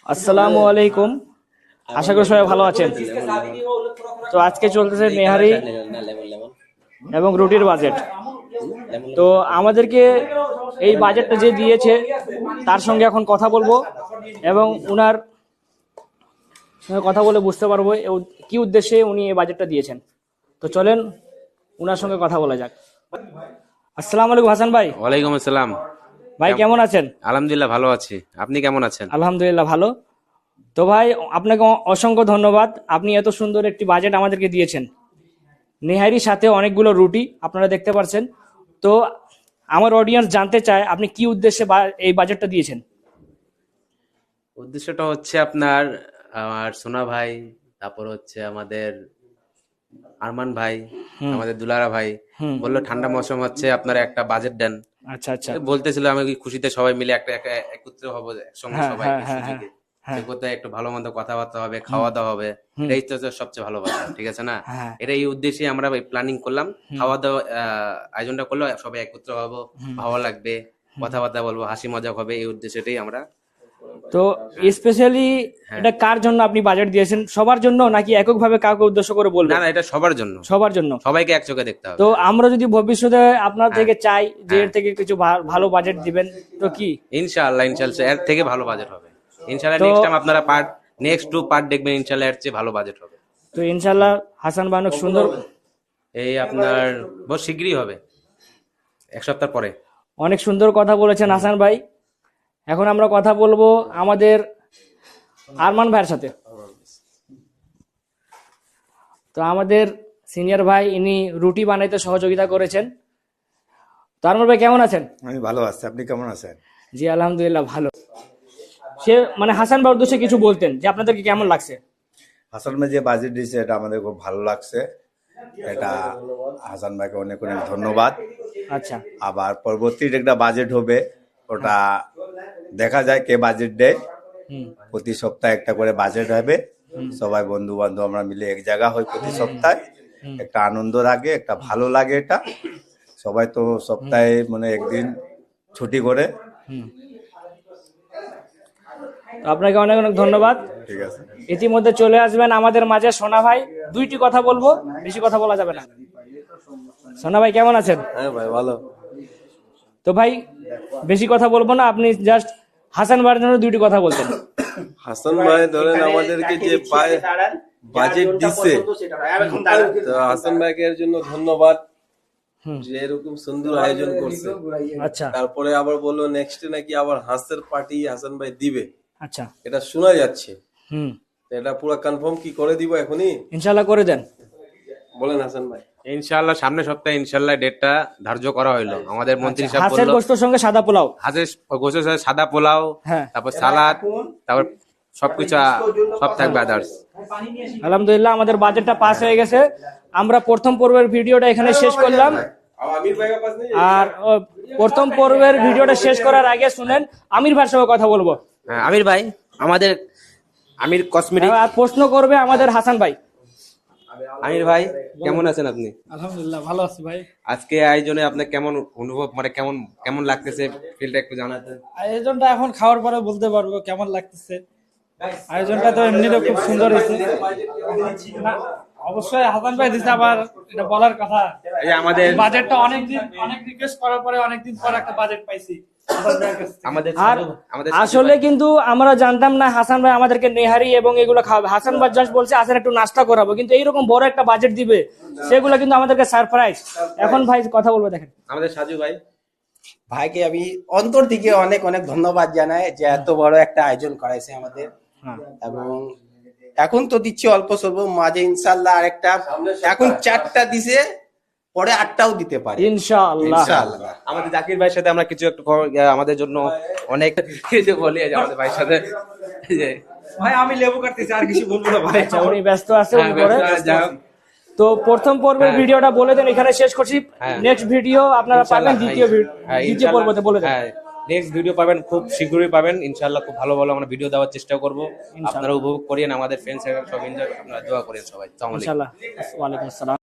আসসালামু আলাইকুম। আশা করি সবাই ভালো আছেন। তো আজকে চলতেছে নেহারি এবং রুটির বাজেট। তো আমাদেরকে এই বাজেটটা যে দিয়েছে তার সঙ্গে এখন কথা বলবো এবং উনার সঙ্গে কথা বলে বুঝতে পারবো কি উদ্দেশ্যে উনি এই বাজেটটা দিয়েছেন। তো চলেন উনার সঙ্গে কথা বলা যাক। আসসালামু আলাইকুম হাসান ভাই। ওয়ালাইকুম আসসালাম। ভাই কেমন আছেন? আলহামদুলিল্লাহ ভালো আছি, আপনি কেমন আছেন? আলহামদুলিল্লাহ ভালো। তো ভাই আপনাকে অসংখ্য ধন্যবাদ, আপনি এত সুন্দর একটি বাজেট আমাদেরকে দিয়েছেন। নেহারির সাথে অনেকগুলো রুটি আপনারা দেখতে পাচ্ছেন। তো আমার অডিয়েন্স জানতে চায় আপনি কি উদ্দেশ্যে এই বাজেটটা দিয়েছেন। উদ্দেশ্যটা হচ্ছে আপনার আমার সোনা ভাই, তারপর হচ্ছে আমাদের আরমান ভাই, আমাদের দুলারা ভাই বললো ঠান্ডা মৌসুম হচ্ছে আপনারা একটা বাজেট দেন। আচ্ছা আচ্ছা। বলতেছিল আমি খুশিতে সবাই মিলে একটা একত্রে হবো, একসঙ্গে সবাই সুযোগে কোথায় একটু ভালো মন্দ কথাবার্তা হবে, খাওয়া দাওয়া হবে, এটাই তো সবচেয়ে ভালোবাসা, ঠিক আছে না? এটা এই উদ্দেশ্যে আমরা প্ল্যানিং করলাম, খাওয়া দাওয়া আয়োজনটা করলো, সবাই একত্র হবো, ভালো লাগবে, কথাবার্তা বলবো, হাসি মজাক হবে, এই উদ্দেশ্যটাই আমরা। তো স্পেশালি এটা কার জন্য আপনি বাজেট দিয়েছেন? সবার জন্য নাকি এককভাবে কাউকে উদ্দেশ্য করে বলবেন? না না, এটা সবার জন্য, সবার জন্য, সবাইকে এক চোখে দেখতে হবে। তো আমরা যদি ভবিষ্যতে আপনার থেকে চাই যে এর থেকে কিছু ভালো বাজেট দিবেন, তো কি ইনশাআল্লাহ ইনশাআল্লাহ এর থেকে ভালো বাজেট হবে ইনশাআল্লাহ। নেক্সট টাইম আপনারা নেক্সট 2 পার্ট দেখবেন, ইনশাআল্লাহ এর চেয়ে ভালো বাজেট হবে। তো ইনশাআল্লাহ হাসান ভাই অনেক সুন্দর, এই আপনার বহু শীঘ্রই হবে, এক সপ্তাহ পরে। অনেক সুন্দর কথা বলেছেন হাসান ভাই। এখন আমরা কথা বলবো আমাদের আরমান ভাইয়ের সাথে। তো আমাদের সিনিয়র ভাই, ইনি রুটি বানাইতে সহযোগিতা করেছেন। তো আরমান ভাই কেমন আছেন? আমি ভালো আছি, আপনি কেমন আছেন? জি আলহামদুলিল্লাহ ভালো। সে মানে হাসান ভাইয়ের উদ্দেশ্যে কিছু বলতেন যে আপনাদেরকে কেমন লাগছে? হাসান ভাই যে বাজেট দিয়েছে এটা আমাদের খুব ভালো লাগছে। এটা হাসান ভাইকে অনেক অনেক ধন্যবাদ। আচ্ছা, আবার পরবর্তী একটা বাজেট হবে, ওটা দেখা যায় কে বাজেট দেয়। প্রতি সপ্তাহে একটা করে বাজেট হবে, সবাই বন্ধু বান্ধব আমরা মিলে এক জায়গা হই প্রতি সপ্তাহে, একটা আনন্দ লাগে, একটা ভালো লাগে। এটা সবাই তো সপ্তাহে মানে একদিন ছুটি করে। আপনাকে অনেক অনেক ধন্যবাদ। ঠিক আছে, ইতিমধ্যে চলে আসবেন আমাদের মাঝে সোনা ভাই। দুইটি কথা বলবো, বেশি কথা বলা যাবে না। সোনা ভাই কেমন আছেন? হ্যাঁ ভাই ভালো। তো ভাই বেশি কথা বলবো না, আপনি জাস্ট হাসান ভাইয়ের জন্য দুইটি কথা বলতেন। হাসান ভাই ধরেন আমাদেরকে যে বাজেট দিচ্ছে, তো হাসান ভাইকে এর জন্য ধন্যবাদ যে এরকম সুন্দর আয়োজন করছে। আচ্ছা, তারপরে আবার বললো নেক্সট নাকি আবার হাঁসের পার্টি হাসান ভাই দিবে। আচ্ছা, এটা শোনা যাচ্ছে, এটা পুরো কনফার্ম কি করে দিব এখনই? ইনশাআল্লাহ করে দেন, বলেন হাসান ভাই। ইনশাআল্লাহ সামনের সপ্তাহে ইনশাআল্লাহ ডেটটা ধার্য করা হইলো। আমাদের মন্ত্রী সাহেব হাঁসের বলল গোশতের সঙ্গে সাদা পোলাও, হাঁসের গোশতের সাথে সাদা পোলাও, তারপর সালাদ, তারপর সবকিছু সব থাকবে আদার্স। আলহামদুলিল্লাহ আমাদের বাজেটটা পাস হয়ে গেছে। আমরা প্রথম পর্বের ভিডিওটা এখানে শেষ করলাম। আর প্রথম পর্বের ভিডিওটা শেষ করার আগে শুনেন আমির ভাইয়ের সঙ্গে কথা বলবো। আমির ভাই, আমাদের আমির কসমেটিক আর প্রশ্ন করবে আমাদের হাসান ভাই। আমির ভাই কেমন আছেন আপনি? আলহামদুলিল্লাহ ভালো আছি ভাই। আজকে আয়োজনে আপনার কেমন অনুভব, মানে কেমন কেমন লাগতেছে, ফিলটা একটু জানাতেন। আয়োজনটা এখন খাওয়ার পরে বলতে পারবো কেমন লাগতেছে। আয়োজনটা তো এমনিতেও খুব সুন্দর হয়েছে। অবশ্যই হাসান ভাই দিচ্ছে, আবার এটা বলার কথা। এই যে আমাদের বাজেটটা অনেক রিকোয়েস্ট করার পরে অনেকদিন পর একটা বাজেট পাইছি আর আসলে কিন্তু আমরা জানতাম না হাসান ভাই আমাদেরকে নেহারি এবং এগুলো খাওয়াবে। হাসান ভাই জাস্ট বলছে আসেন একটু নাস্তা করাবো, কিন্তু এইরকম বড় একটা বাজেট দিবে সেগুলো কিন্তু আমাদেরকে সারপ্রাইজ। এখন ভাই কথা বলবো, দেখেন আমাদের সাজু ভাই। ভাইকে আমি অন্তর থেকে অনেক অনেক ধন্যবাদ জানাই যে এত বড় একটা আয়োজন করাইছে আমাদের। এবং এখন তো দিচ্ছে অল্প স্বল্প, মাঝে ইনশাল্লাহ আরেকটা, এখন 4টা দিছে, পরে 8টাও দিতে পারে ইনশাআল্লাহ। আমাদের জাকির ভাইয়ের সাথে আমরা কিছু একটু আমাদের জন্য অনেক কিছু বলি আমাদের ভাইয়ের সাথে। ভাই আমি লেবু কাটতেছি, আর কিছু বলবো না ভাই, উনি ব্যস্ত আছে। তো প্রথম পর্বের ভিডিওটা বলে দেন, এখানে শেষ করছি। নেক্সট ভিডিও আপনারা পাবেন দ্বিতীয় পর্বতে, বলে দেন। নেক্সট ভিডিও পাবেন, খুব শীঘ্রই পাবেন ইনশাআল্লাহ। খুব ভালো ভালো আমরা ভিডিও দেওয়ার চেষ্টা করব, আপনারা উপভোগ করেন, আমাদের ফ্রেন্ডস সব এনজয়, আপনারা দোয়া করেন সবাই। আসসালামু আলাইকুম। ইনশাআল্লাহ। ওয়া আলাইকুম আসসালাম।